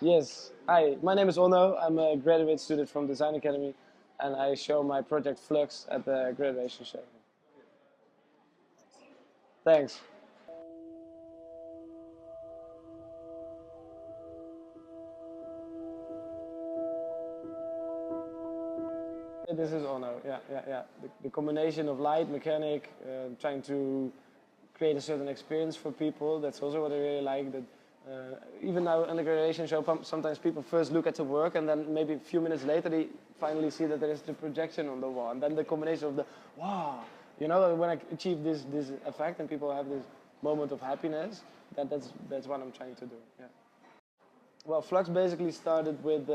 Yes. Hi, my name is Onno. I'm a graduate student from Design Academy, and I show my project Flux at the graduation show. Thanks. This is Onno. Yeah. The combination of light, mechanic, trying to create a certain experience for people. That's also what I really like. That even now in the graduation show, sometimes people first look at the work, and then maybe a few minutes later they finally see that there is the projection on the wall, and then the combination of the wow, when I achieve this effect and people have this moment of happiness, that's what I'm trying to do. Yeah. Well, Flux basically started with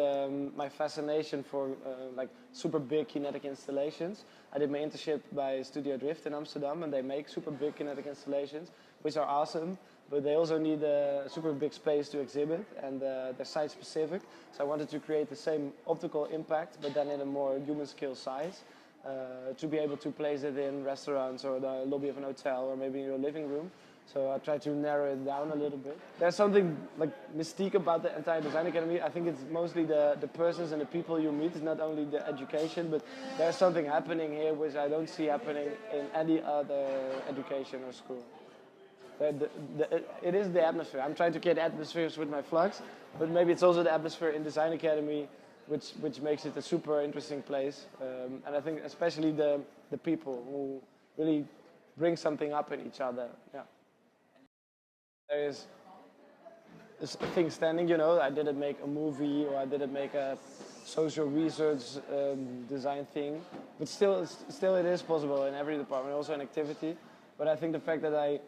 my fascination for like super big kinetic installations. I did my internship by Studio Drift in Amsterdam, and they make super big kinetic installations, which are awesome, but they also need a super big space to exhibit, and they're site specific. So I wanted to create the same optical impact, but then in a more human scale size, to be able to place it in restaurants or the lobby of an hotel or maybe in your living room. So I try to narrow it down a little bit. There's something like mystique about the entire design academy. I think it's mostly the persons and the people you meet. It's not only the education, but there's something happening here which I don't see happening in any other education or school. It is the atmosphere. I'm trying to create atmospheres with my Flux, but maybe it's also the atmosphere in design academy which makes it a super interesting place. And I think especially the people who really bring something up in each other. Yeah. There is a thing standing, I didn't make a movie or I didn't make a social research design thing, but still it is possible in every department, also in activity. But I think the fact that I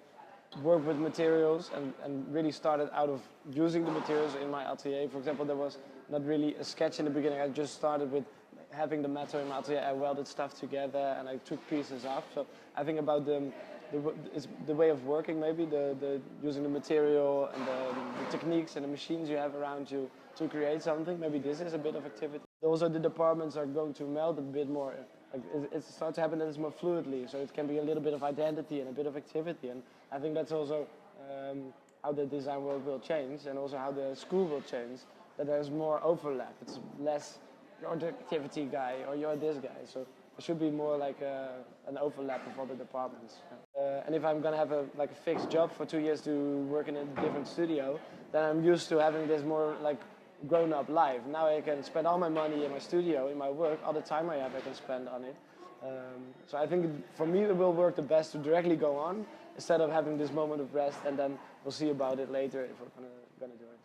work with materials and really started out of using the materials in my atelier. For example, there was not really a sketch in the beginning. I just started with having the metal in my atelier. I welded stuff together and I took pieces off. So I think about the way of working, maybe the using the material and the techniques and the machines you have around you to create something. Maybe this is a bit of activity. Also, the departments are going to meld a bit more. Like it starts to happen that it's more fluidly, so it can be a little bit of identity and a bit of activity. And I think that's also how the design world will change, and also how the school will change. That there's more overlap. It's less you're the activity guy or you're this guy. So there should be more like an overlap of other departments. And if I'm gonna have a fixed job for 2 years to work in a different studio, then I'm used to having this more like grown-up life. Now I can spend all my money in my studio, in my work, all the time I have I can spend on it. So I think for me it will work the best to directly go on instead of having this moment of rest and then we'll see about it later if we're gonna do it.